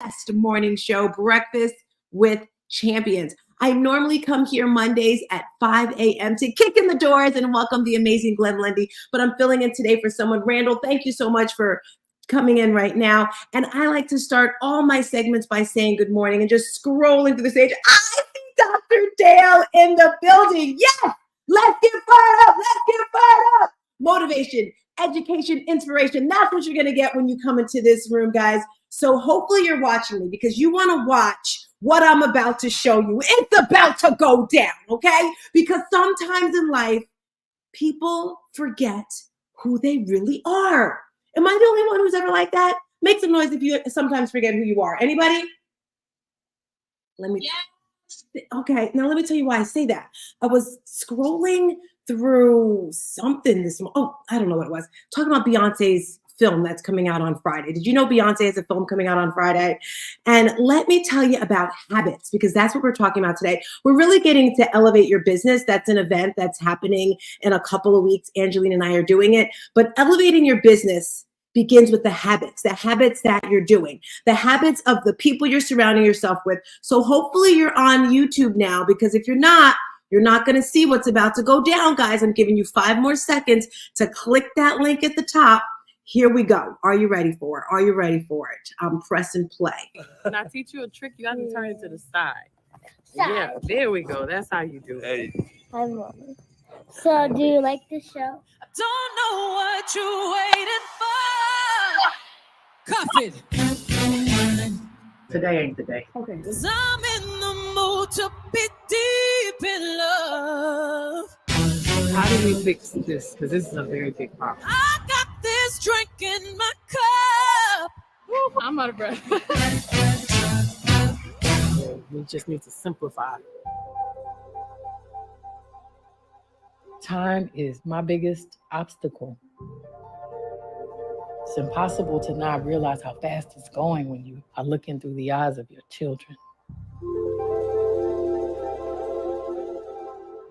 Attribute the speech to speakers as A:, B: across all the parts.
A: best morning show, Breakfast with Champions. I normally come here Mondays at 5 a.m. to kick in the doors and welcome the amazing Glenn Lundy, but I'm filling in today for someone. Randall, thank you so much for coming in right now. And I like to start all my segments by saying good morning and just scrolling through the stage. I see Dr. Dale in the building. Yes, let's get fired up. Let's get fired up. Motivation, education, inspiration. That's what you're going to get when you come into this room, guys. So hopefully you're watching me because you want to watch what I'm about to show you. It's about to go down, okay? Because sometimes in life, people forget who they really are. Am I the only one who's ever like that? Make some noise if you sometimes forget who you are. Anybody? Let me. Yeah. Okay, now let me tell you why I say that. I was scrolling through something this morning. Oh, I don't know what it was. Talking about Beyonce's film that's coming out on Friday. Did you know Beyonce has a film coming out on Friday? And let me tell you about habits, because that's what we're talking about today. We're really getting to elevate your business. That's an event that's happening in a couple of weeks. Angeline and I are doing it. But elevating your business begins with the habits that you're doing, the habits of the people you're surrounding yourself with. So hopefully you're on YouTube now, because if you're not going to see what's about to go down, guys. I'm giving you 5 more seconds to click that link at the top. Here we go. Are you ready for it? Are you ready for it? Press and play.
B: Can I teach you a trick? You got to turn it to the side. Yeah, there we go. That's how you do it.
C: Hi, Mommy. So, do you like the show?
D: I don't know what you waited for. Cuff it.
B: Today ain't the day.
D: Okay. 'Cause I'm in the mood to be deep in love.
B: How do we fix this? Because this is a very big problem.
D: I got this drink in my cup.
B: Woo, I'm out of breath. We just need to simplify. Time is my biggest obstacle. It's impossible to not realize how fast it's going when you are looking through the eyes of your children.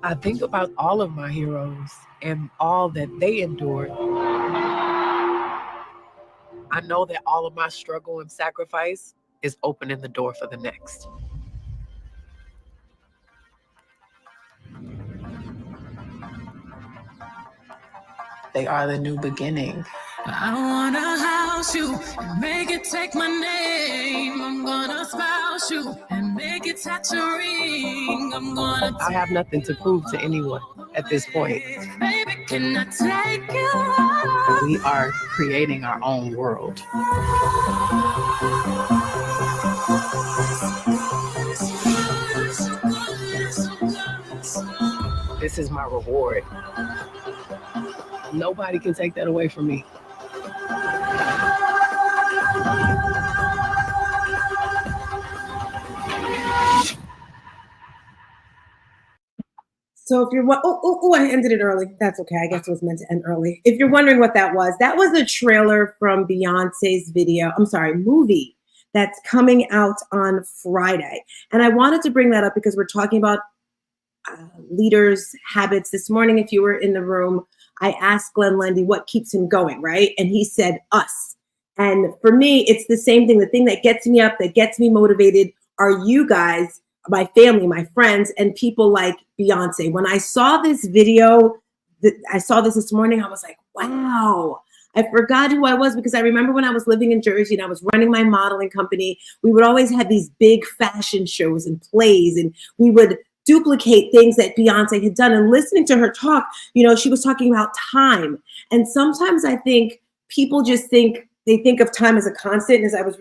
B: I think about all of my heroes and all that they endured. I know that all of my struggle and sacrifice is opening the door for the next. They are the new beginning.
D: I wanna house you and make it take my name. I'm gonna spouse you and make it touch a ring.
B: I have nothing to prove to anyone at this point.
D: Baby, can I take you home?
B: We are creating our own world. This is my reward. Nobody can take that away from me.
A: So if you're, I ended it early. That's okay. I guess it was meant to end early. If you're wondering what that was a trailer from Beyonce's movie that's coming out on Friday. And I wanted to bring that up because we're talking about leaders' habits. This morning, if you were in the room, I asked Glenn Lundy what keeps him going, right? And he said, us. And for me, it's the same thing. The thing that gets me up, that gets me motivated are you guys, my family, my friends, and people like Beyonce. When I saw this video, I saw this morning, I was like, wow. I forgot who I was because I remember when I was living in Jersey and I was running my modeling company, we would always have these big fashion shows and plays, and we would duplicate things that Beyonce had done. And listening to her talk, she was talking about time. And sometimes I think people just think of time as a constant. As I was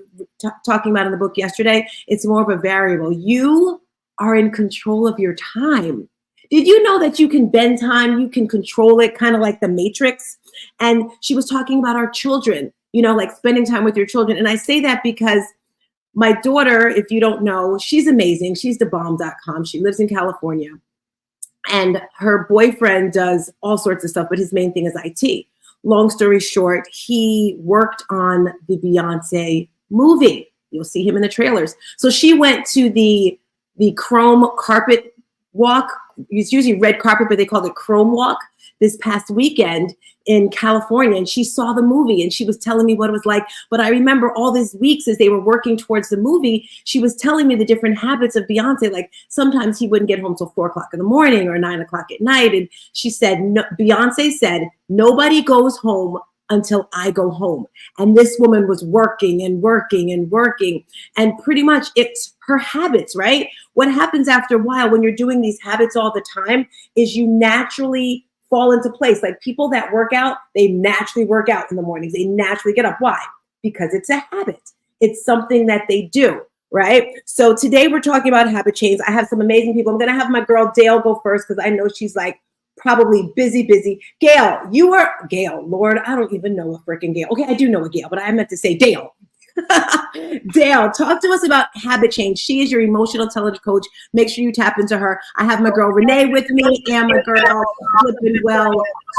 A: talking about in the book yesterday, it's more of a variable. You are in control of your time. Did you know that you can bend time? You can control it, kind of like the Matrix. And she was talking about our children, like spending time with your children. And I say that because my daughter, if you don't know, she's amazing. She's thebomb.com. She lives in California. And her boyfriend does all sorts of stuff, but his main thing is IT. Long story short, he worked on the Beyonce movie. You'll see him in the trailers. So she went to the chrome carpet walk. It's usually red carpet, but they called it chrome walk. this past weekend in California, and she saw the movie and she was telling me what it was like. But I remember all these weeks as they were working towards the movie, she was telling me the different habits of Beyonce. Like sometimes he wouldn't get home till 4 o'clock in the morning or 9 o'clock at night. And she said, no, Beyonce said, nobody goes home until I go home. And this woman was working and working and working. And pretty much it's her habits, right? What happens after a while when you're doing these habits all the time is you naturally fall into place. Like people that work out, they naturally work out in the mornings. They naturally get up. Why? Because it's a habit. It's something that they do, right? So today we're talking about habit change. I have some amazing people. I'm going to have my girl Dale go first because I know she's like probably busy. Gail, Lord, I don't even know a freaking Gail. Okay, I do know a Gail, but I meant to say Dale. Dale, talk to us about habit change. She is your emotional intelligence coach. Make sure you tap into her. I have my girl Renee with me and my girl Flippin' Well,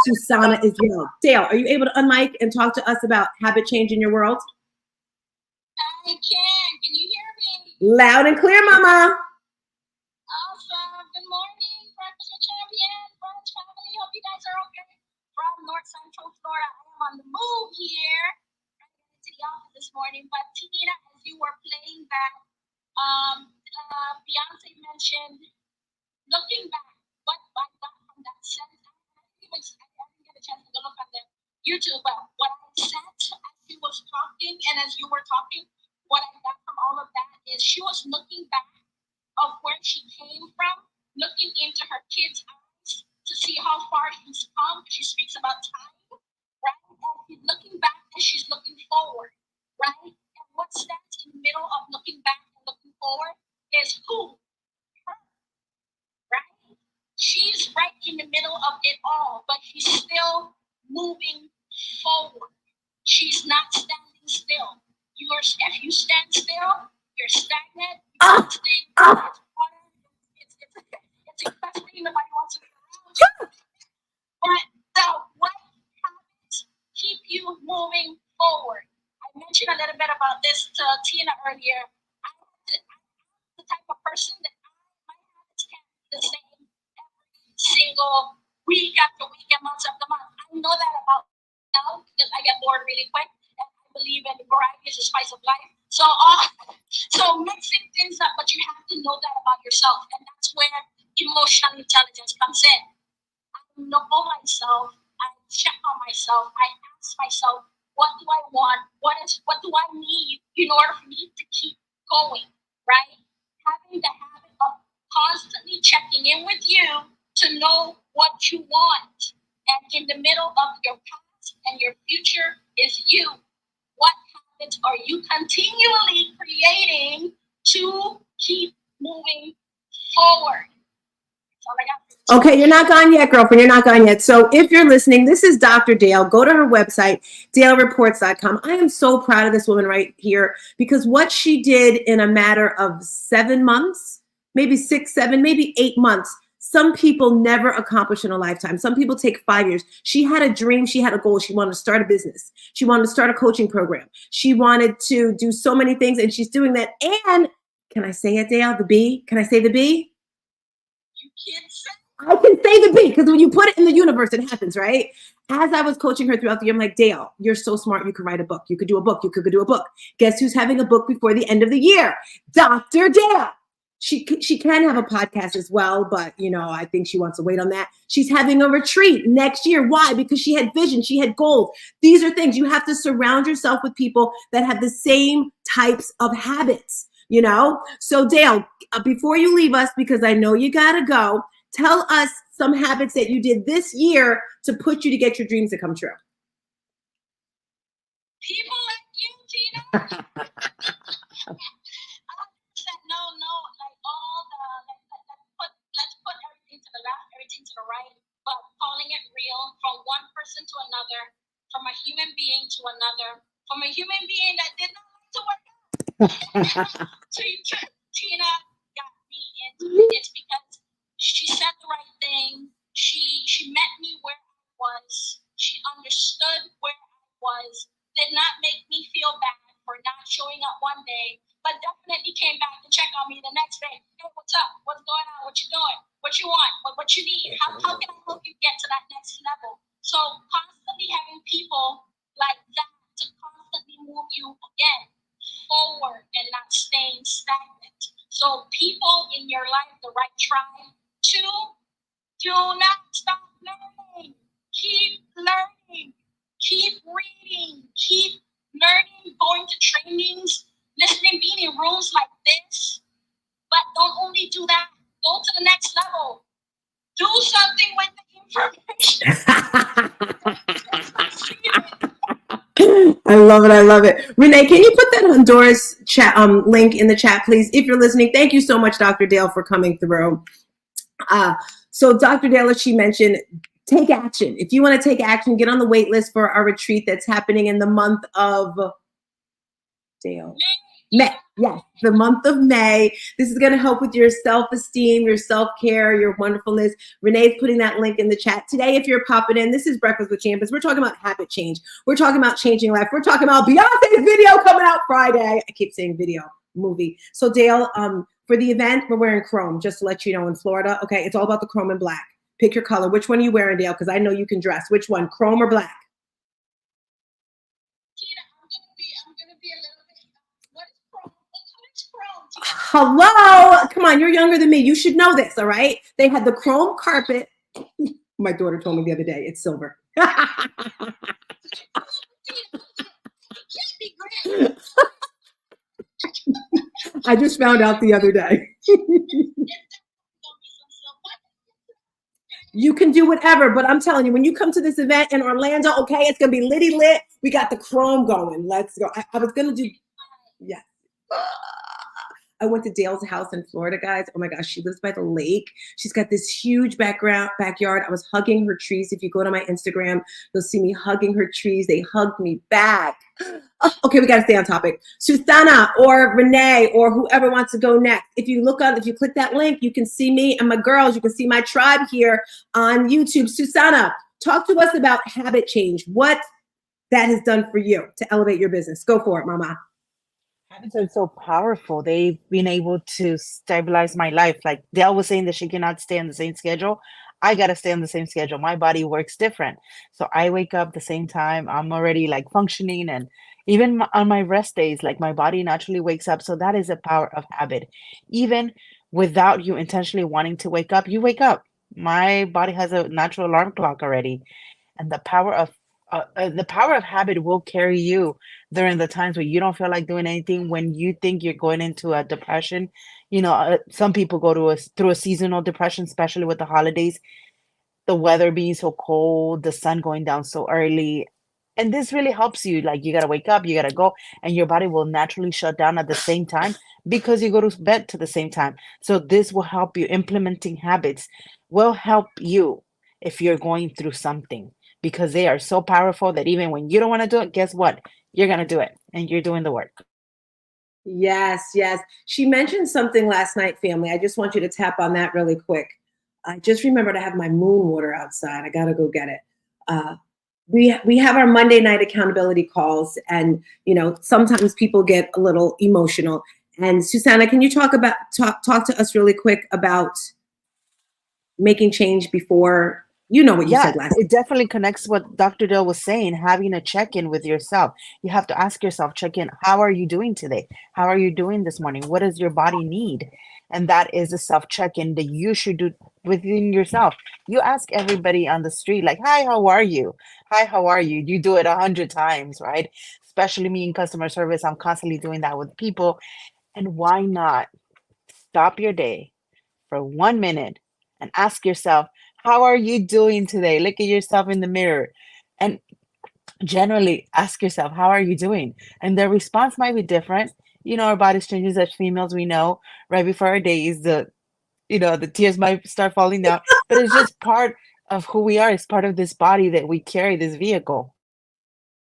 A: Susanna as well. Dale, are you able to unmic and talk to us about habit change in your world?
E: I can. Can you hear me?
A: Loud and clear, mama.
E: Awesome. Good morning, Breakfast Champion, Brunch family. Hope you guys are okay. From North Central Florida, I am on the move here. To the office this morning, but Tina, as you were playing back, Beyonce mentioned looking back. What I got from that sentence, I didn't get a chance to look at the YouTube, but what I said as she was talking and as you were talking, what I got from all of that is she was looking back of where she came from, looking into her kids' eyes to see how far she's come. She speaks about time, right? And she's looking back and she's looking forward, right? And what stands in the middle of looking back and looking forward is who? Her, right? She's right in the middle of it all, but she's still moving forward. She's not standing still. If you stand still, you're stagnant. It's exhausting. Nobody wants to be around you. But the right habits keep you moving forward. I mentioned a little bit about this to Tina earlier. I'm the type of person that my habits can't be the same every single week after week and month after month. I know that about now because I get bored really quick and I believe in variety is the spice of life. So mixing things up, but you have to know that about yourself, and that's where emotional intelligence comes in. I know myself. I check on myself. I ask myself, what do I want? What do I need in order for me to keep going? Right? Having the habit of constantly checking in with you to know what you want, and in the middle of your past and your future is you. What habits are you continually creating to keep moving forward? That's all I got.
A: Okay, you're not gone yet, girlfriend. You're not gone yet. So if you're listening, this is Dr. Dale. Go to her website, dalereports.com. I am so proud of this woman right here because what she did in a matter of 7 months, maybe 6, 7, maybe 8 months, some people never accomplish in a lifetime. Some people take 5 years. She had a dream. She had a goal. She wanted to start a business. She wanted to start a coaching program. She wanted to do so many things, and she's doing that. And can I say it, Dale? The B? Can I say the B?
E: You can't say.
A: I can say the B because when you put it in the universe, it happens, right? As I was coaching her throughout the year, I'm like, Dale, you're so smart. You could write a book. You could do a book. You could do a book. Guess who's having a book before the end of the year? Dr. Dale. She can have a podcast as well, but I think she wants to wait on that. She's having a retreat next year. Why? Because she had vision. She had goals. These are things you have to surround yourself with people that have the same types of habits, So Dale, before you leave us, because I know you got to go, tell us some habits that you did this year to put you to get your dreams to come true.
E: People like you, Tina. Let's put everything to the left, everything to the right, but calling it real from one person to another, from a human being to another, from a human being that did not like to work out. Tina got me into it. It's because she said the right thing. She met me where I was. She understood where I was. Did not make me feel bad for not showing up one day, but definitely came back to check on me the next day. Hey, what's up? What's going on? What you doing? what you want, what you need. How can I help you get to that next level? So constantly having people like that to constantly move you again forward and not staying stagnant. So people in your life, the right tribe, do not stop learning. Keep learning. Keep reading. Keep learning, going to trainings, listening, being in rooms like this. But don't only do that. Go to the next level. Do something with the information.
A: I love it. I love it. Renee, can you put that Honduras chat link in the chat, please? If you're listening, thank you so much, Dr. Dale, for coming through. So Dr. Dale, as she mentioned, take action. If you want to take action, get on the wait list for our retreat that's happening in the month of May. Yes, the month of May. This is going to help with your self-esteem, your self-care, your wonderfulness. Renee's putting that link in the chat. Today, if you're popping in, this is Breakfast with Champions. We're talking about habit change. We're talking about changing life. We're talking about Beyonce's video coming out Friday. I keep saying video, movie. So Dale, for the event, we're wearing chrome, just to let you know, in Florida. Okay, it's all about the chrome and black. Pick your color. Which one are you wearing, Dale? Because I know you can dress. Which one, chrome or black?
E: I'm gonna be a little bit. What is chrome? What is chrome?
A: Hello, come on, you're younger than me. You should know this, all right? They had the chrome carpet. My daughter told me the other day, it's silver. I just found out the other day. You can do whatever, but I'm telling you, when you come to this event in Orlando, okay, it's gonna be litty lit. We got the chrome going. Let's go. I was gonna do, yeah. I went to Dale's house in Florida, guys. Oh my gosh, she lives by the lake. She's got this huge backyard. I was hugging her trees. If you go to my Instagram, you'll see me hugging her trees. They hugged me back. Oh, okay, we got to stay on topic. Susana or Renee or whoever wants to go next. If you click that link, you can see me and my girls. You can see my tribe here on YouTube. Susana, talk to us about habit change. What that has done for you to elevate your business. Go for it, mama.
F: Habits are so powerful. They've been able to stabilize my life. Like Dale was saying that she cannot stay on the same schedule. I got to stay on the same schedule. My body works different. So I wake up the same time. I'm already like functioning. And even on my rest days, like my body naturally wakes up. So that is the power of habit. Even without you intentionally wanting to wake up, you wake up. My body has a natural alarm clock already. And the power of habit will carry you during the times where you don't feel like doing anything, when you think you're going into a depression. Some people go through a seasonal depression, especially with the holidays, the weather being so cold, the sun going down so early. And this really helps you. Like, you got to wake up, you got to go, and your body will naturally shut down at the same time because you go to bed to the same time. So this will help you. Implementing habits will help you if you're going through something, because they are so powerful that even when you don't want to do it, guess what? You're going to do it, and you're doing the work.
A: Yes, yes. She mentioned something last night, family. I just want you to tap on that really quick. I just remembered I have my moon water outside. I got to go get it. We have our Monday night accountability calls, and sometimes people get a little emotional. And Susana, can you talk to us really quick about making change before? You know what you said last.
F: It definitely connects what Dr. Dale was saying, having a check-in with yourself. You have to ask yourself, check-in, how are you doing today? How are you doing this morning? What does your body need? And that is a self-check-in that you should do within yourself. You ask everybody on the street, like, hi, how are you? Hi, how are you? You do it 100 times, right? Especially me in customer service, I'm constantly doing that with people. And why not stop your day for 1 minute and ask yourself, how are you doing today? Look at yourself in the mirror and generally ask yourself, how are you doing? And the response might be different. Our bodies changes as females, we know right before our days, the tears might start falling down, but it's just part of who we are. It's part of this body that we carry, this vehicle.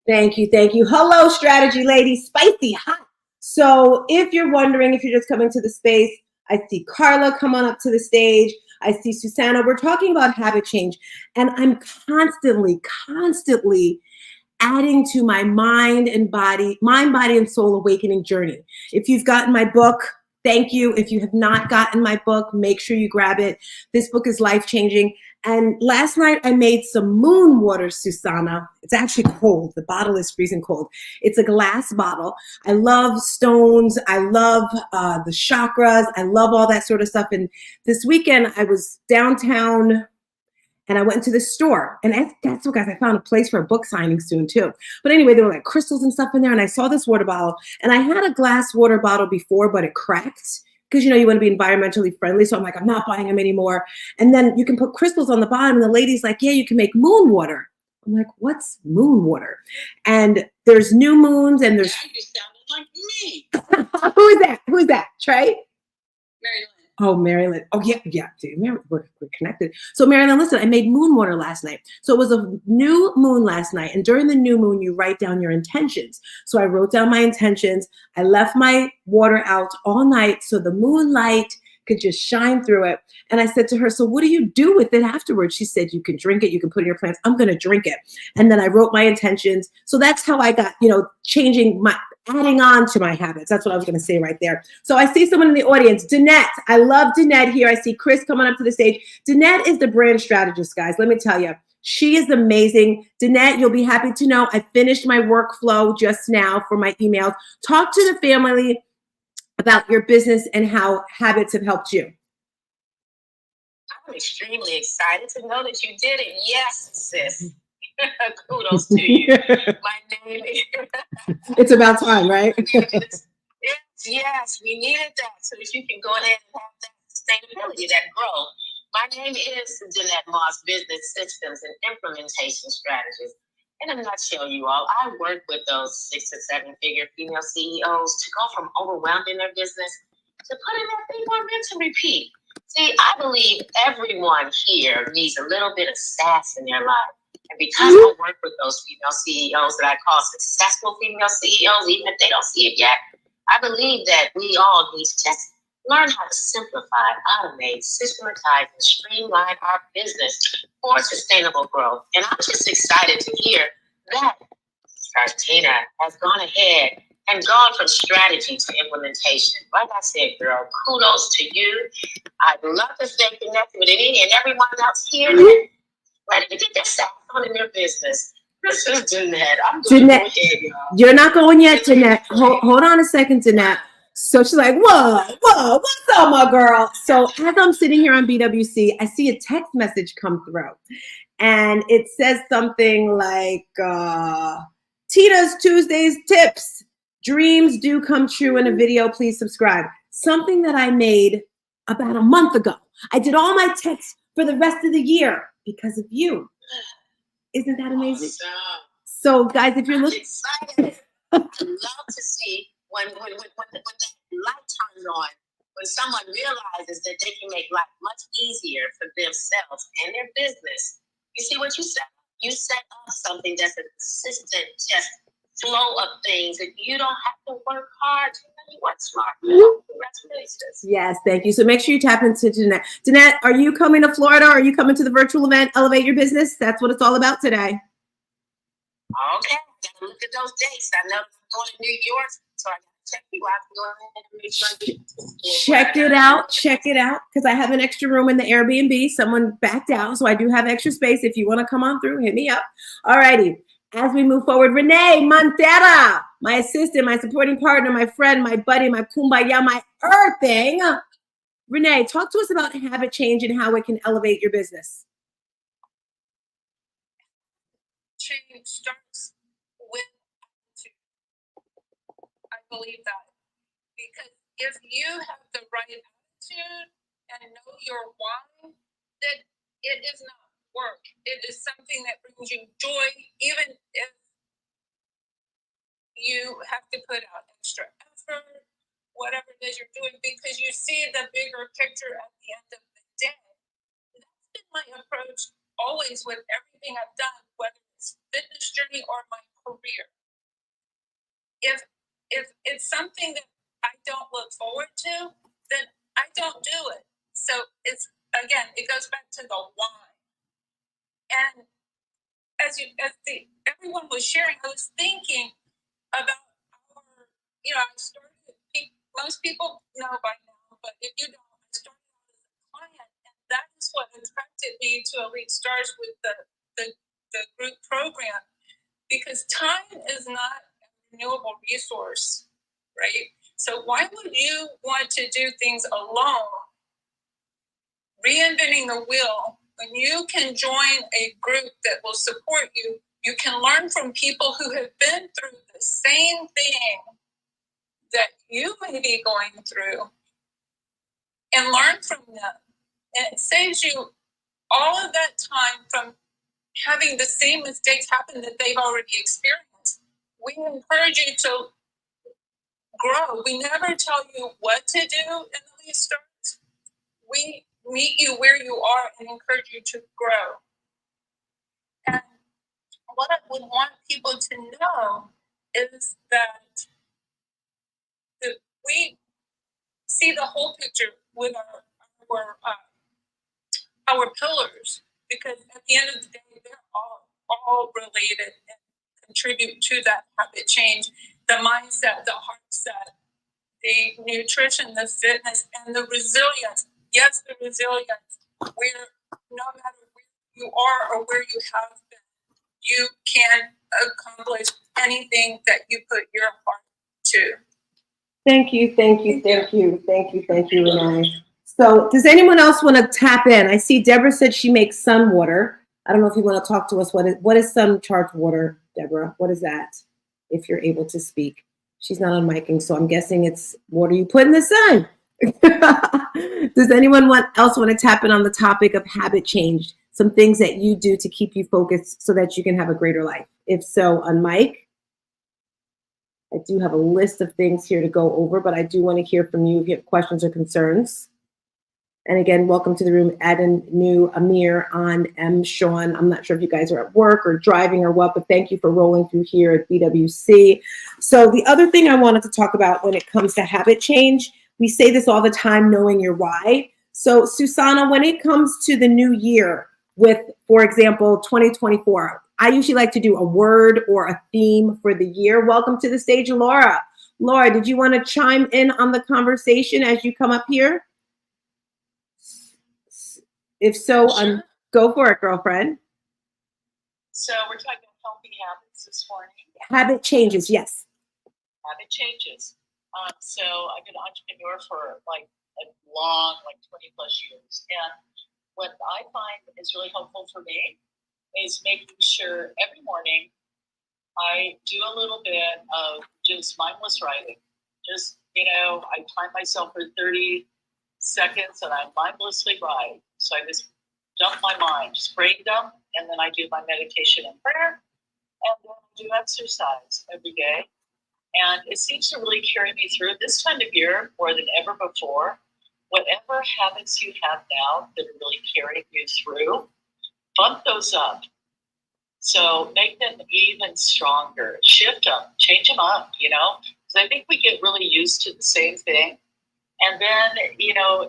A: Thank you. Hello, strategy ladies, spicy hot. So if you're wondering, if you're just coming to the space, I see Carla come on up to the stage. I see Susana. We're talking about habit change, and I'm constantly adding to my mind, body and soul awakening journey. If you've gotten my book, Thank you. If you have not gotten my book, make sure you grab it. This book is life-changing. And last night I made some moon water, Susanna. It's actually cold. The bottle is freezing cold. It's a glass bottle. I love stones. I love the chakras. I love all that sort of stuff. And this weekend I was downtown and I went to the store. And that's what, guys, I found a place for a book signing soon too. But anyway, there were like crystals and stuff in there. And I saw this water bottle. And I had a glass water bottle before, but it cracked. Because, you know, you want to be environmentally friendly. So I'm like, I'm not buying them anymore. And then you can put crystals on the bottom. And the lady's like, yeah, you can make moon water. I'm like, what's moon water? And there's new moons and there's...
E: You sounded like me.
A: Who is that? Who's that? Trey?
E: Mary Lynn.
A: Oh, Marilyn. Oh, yeah. Dude, we're connected. So, Marilyn, listen, I made moon water last night. So it was a new moon last night. And during the new moon, you write down your intentions. So I wrote down my intentions. I left my water out all night so the moonlight could just shine through it. And I said to her, so what do you do with it afterwards? She said, you can drink it. You can put it in your plants. I'm going to drink it. And then I wrote my intentions. So that's how I got, adding on to my habits. That's what I was going to say right there. So I see someone in the audience, Danette. I love Danette here. I see Chris coming up to the stage. Danette is the brand strategist, guys. Let me tell you, she is amazing. Danette, you'll be happy to know I finished my workflow just now for my emails. Talk to the family about your business and how habits have helped you.
E: I'm extremely excited to know that you did it. Yes, sis. Kudos to you. My name is...
A: It's about time, right?
E: Yes, we needed that so that you can go ahead and have that sustainability, that growth. My name is Danette Moss, Business Systems and Implementation Strategist. In a nutshell, you all, I work with those 6 to 7 figure female CEOs to go from overwhelmed in their business to putting that thing on rinse and repeat. See, I believe everyone here needs a little bit of sass in their life. And because I work with those female CEOs that I call successful female CEOs, even if they don't see it yet, I believe that we all need to just learn how to simplify, automate, systematize, and streamline our business for sustainable growth. And I'm just excited to hear that Tina has gone ahead and gone from strategy to implementation. Like I said, girl, kudos to you. I'd love to stay connected with any and everyone else here that ready to get their stuff on in their business. This is Jeanette. I'm going to go ahead, y'all.
A: You're not going yet, Jeanette. Hold on a second, Jeanette. So she's like, whoa, what's up, my girl? So as I'm sitting here on BWC, I see a text message come through. And it says something like, Tina's Tuesdays tips. Dreams do come true in a video. Please subscribe. Something that I made about a month ago. I did all my texts for the rest of the year because of you. Isn't that amazing?
E: Awesome.
A: So, guys, if you're looking...
E: excited. I love to see when that light turns on, when someone realizes that they can make life much easier for themselves and their business. You see what you set up? You set up something that's a consistent just flow of things that you don't have to work hard to. You work smart. Congratulations.
A: Yes, thank you. So make sure you tap into Jeanette. Jeanette, are you coming to Florida? Or are you coming to the virtual event, Elevate Your Business? That's what it's all about today.
E: Okay, gotta look at those dates. I know I'm going to New York, so I gotta check you out. Go ahead and make sure
A: Check it out, because I have an extra room in the Airbnb. Someone backed out, so I do have extra space. If you want to come on through, hit me up. All righty. As we move forward, Renee Montera, my assistant, my supporting partner, my friend, my buddy, my kumbaya, my earthing. Renee, talk to us about habit change and how it can elevate your business.
G: Change starts with attitude. I believe that. Because if you have the right attitude and know your why, then it is not work. It is something that brings you joy, even if you have to put out extra effort, whatever it is you're doing, because you see the bigger picture at the end of the day. That's been my approach always with everything I've done, whether it's fitness journey or my career. If it's something that I don't look forward to, then I don't do it. So it goes back to the why. And everyone was sharing, I was thinking about I started most people know by now, but if you don't, I started out as a client, and that is what attracted me to Elite Stars with the group program, because time is not a renewable resource, right? So why would you want to do things alone, reinventing the wheel, when you can join a group that will support you? You can learn from people who have been through the same thing that you may be going through and learn from them. And it saves you all of that time from having the same mistakes happen that they've already experienced. We encourage you to grow. We never tell you what to do in the Elite Stars. We meet you where you are and encourage you to grow. And what I would want people to know is that we see the whole picture with our pillars, because at the end of the day, they're all related and contribute to that habit change. The mindset, the heart set, the nutrition, the fitness, and the resilience. Yes, the resilience, where no matter where you are or where you have been, you can accomplish anything that you put your heart to.
A: Thank you, Renee. So does anyone else want to tap in? I see Deborah said she makes sun water. I don't know if you want to talk to us. What is sun charged water, Deborah? What is that? If you're able to speak. She's not on micing, so I'm guessing it's water you put in the sun. Does anyone else want to tap in on the topic of habit change? Some things that you do to keep you focused so that you can have a greater life. If so, on mic. I do have a list of things here to go over, but I do want to hear from you if you have questions or concerns. And again, welcome to the room, Eden, New, Amir, on M, Sean. I'm not sure if you guys are at work or driving or what, but thank you for rolling through here at BWC. So the other thing I wanted to talk about when it comes to habit change, we say this all the time, knowing your why. So Susanna, when it comes to the new year with, for example, 2024, I usually like to do a word or a theme for the year. Welcome to the stage, Laura. Laura, did you want to chime in on the conversation as you come up here? If so,
E: Sure.
A: Go for it, girlfriend.
E: So we're talking about healthy habits this morning.
A: Habit changes, yes.
E: Habit changes. So I've been an entrepreneur for like a long, 20 plus years. And what I find is really helpful for me is making sure every morning I do a little bit of just mindless writing. Just, I time myself for 30 seconds and I mindlessly write. So I just dump my mind, just brain dump, and then I do my meditation and prayer, and then I do exercise every day. And it seems to really carry me through this time of year more than ever before. Whatever habits you have now that are really carrying you through, bump those up. So make them even stronger. Shift them, change them up, because I think we get really used to the same thing. And then,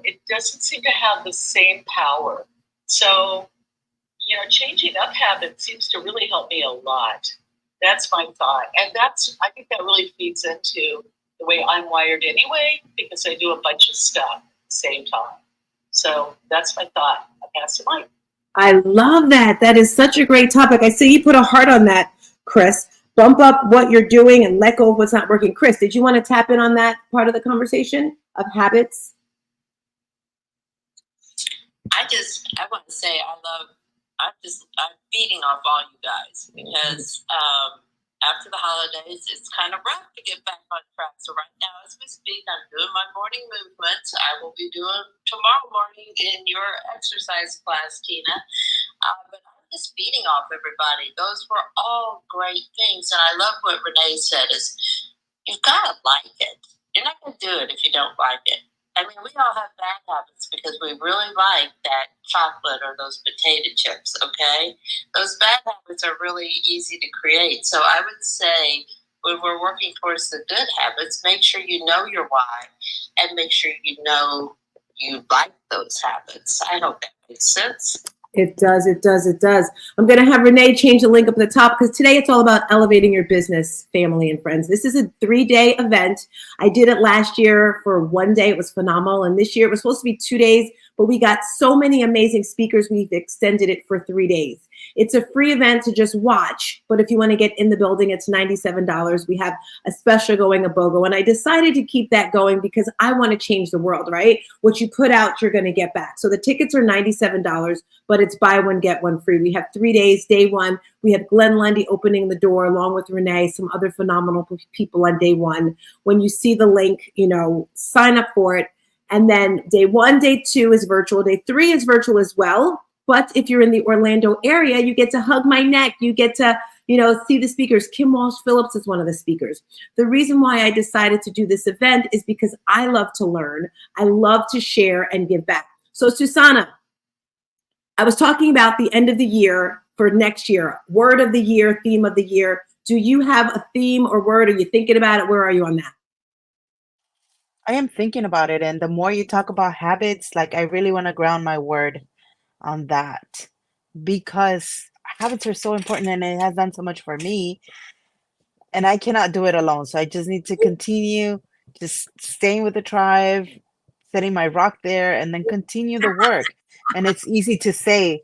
E: it doesn't seem to have the same power. So, changing up habits seems to really help me a lot. That's my thought. And I think that really feeds into the way I'm wired anyway, because I do a bunch of stuff at the same time. So that's my thought. I pass the mic.
A: I love that. That is such a great topic. I see you put a heart on that, Chris. Bump up what you're doing and let go of what's not working. Chris, did you want to tap in on that part of the conversation of habits?
H: I want to say I'm feeding off all you guys because after the holidays, it's kind of rough to get back on track. So right now, as we speak, I'm doing my morning movements. I will be doing tomorrow morning in your exercise class, Tina. But I'm just feeding off everybody. Those were all great things. And I love what Renee said is you've got to like it. You're not going to do it if you don't like it. I mean, we all have bad habits because we really like that chocolate or those potato chips, okay? Those bad habits are really easy to create. So I would say when we're working towards the good habits, make sure you know your why and make sure you know you like those habits. I hope that makes sense.
A: It does, it does, it does. I'm going to have Renee change the link up at the top because today it's all about elevating your business, family, and friends. This is a 3-day event. I did it last year for 1 day. It was phenomenal. And this year it was supposed to be 2 days, but we got so many amazing speakers, we've extended it for 3 days. It's a free event to just watch, but if you want to get in the building, it's $97. We have a special going, a BOGO, and I decided to keep that going because I want to change the world, right? What you put out, you're going to get back. So the tickets are $97, but it's buy one, get one free. We have 3 days. Day one, we have Glenn Lundy opening the door along with Renee, some other phenomenal people on day one. When you see the link, sign up for it. And then day 1, day 2 is virtual. Day 3 is virtual as well. But if you're in the Orlando area, you get to hug my neck. You get to, see the speakers. Kim Walsh-Phillips is one of the speakers. The reason why I decided to do this event is because I love to learn. I love to share and give back. So Susanna, I was talking about the end of the year for next year, word of the year, theme of the year. Do you have a theme or word? Are you thinking about it? Where are you on that?
F: I am thinking about it. And the more you talk about habits, like I really want to ground my word on that because habits are so important and it has done so much for me. And I cannot do it alone. So I just need to continue just staying with the tribe, setting my rock there, and then continue the work. And it's easy to say,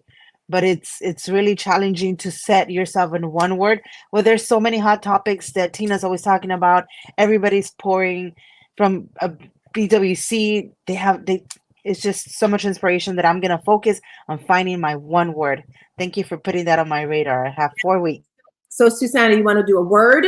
F: but it's really challenging to set yourself in one word. Well, there's so many hot topics that Tina's always talking about. Everybody's pouring from a BWC. It's just so much inspiration that I'm gonna focus on finding my one word. Thank you for putting that on my radar. I have 4 weeks.
A: So Susanna, you want to do a word?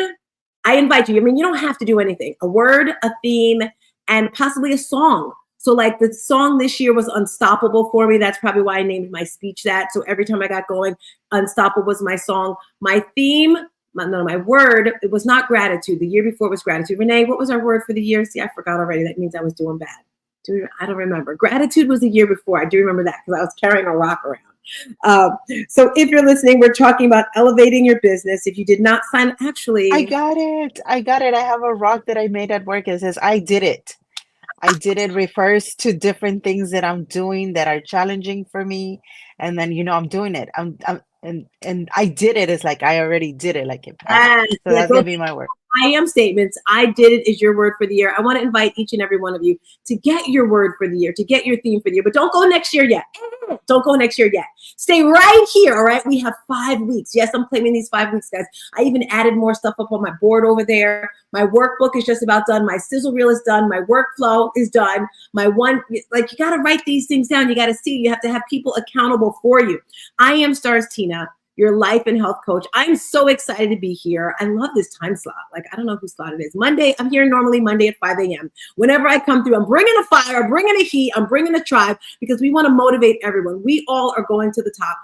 A: I invite you. I mean, you don't have to do anything. A word, a theme, and possibly a song. So like the song this year was Unstoppable for me. That's probably why I named my speech that. So every time I got going, Unstoppable was my song. My theme, my word, it was not gratitude. The year before was gratitude. Renee, what was our word for the year? See, I forgot already. That means I was doing bad. I don't remember. Gratitude was the year before. I do remember that because I was carrying a rock around. So if you're listening, we're talking about elevating your business. If you did not sign, actually.
F: I got it. I have a rock that I made at work. It says, I did it. I did it refers to different things that I'm doing that are challenging for me. And then, I'm doing it. And I did it. It's like, I already did it. Like it passed. So that's going to be my word.
A: I am statements. I did it is your word for the year. I want to invite each and every one of you to get your word for the year, to get your theme for the year, but don't go next year yet. Don't go next year yet. Stay right here. All right. We have 5 weeks. Yes, I'm claiming these 5 weeks, guys. I even added more stuff up on my board over there. My workbook is just about done. My sizzle reel is done. My workflow is done. You got to write these things down. You got to see, you have to have people accountable for you. I am Stars Tina, your life and health coach. I'm so excited to be here. I love this time slot. Like, I don't know whose slot it is. Monday, I'm here normally Monday at 5 a.m. Whenever I come through, I'm bringing a fire, bringing a heat, I'm bringing a tribe because we want to motivate everyone. We all are going to the top.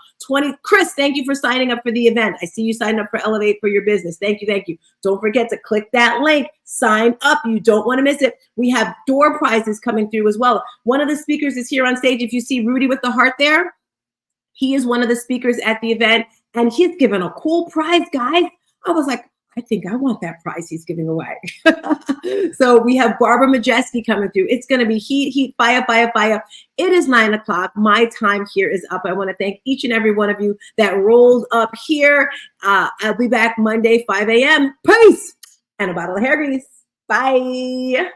A: Chris, thank you for signing up for the event. I see you signed up for Elevate for your business. Thank you, thank you. Don't forget to click that link. Sign up. You don't want to miss it. We have door prizes coming through as well. One of the speakers is here on stage. If you see Rudy with the heart there, he is one of the speakers at the event. And he's given a cool prize, guys. I was like, I think I want that prize he's giving away. So we have Barbara Majeski coming through. It's going to be heat, fire. It is 9 o'clock. My time here is up. I want to thank each and every one of you that rolled up here. I'll be back Monday, 5 a.m. Peace. And a bottle of hair grease. Bye.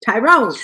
A: Tyrone.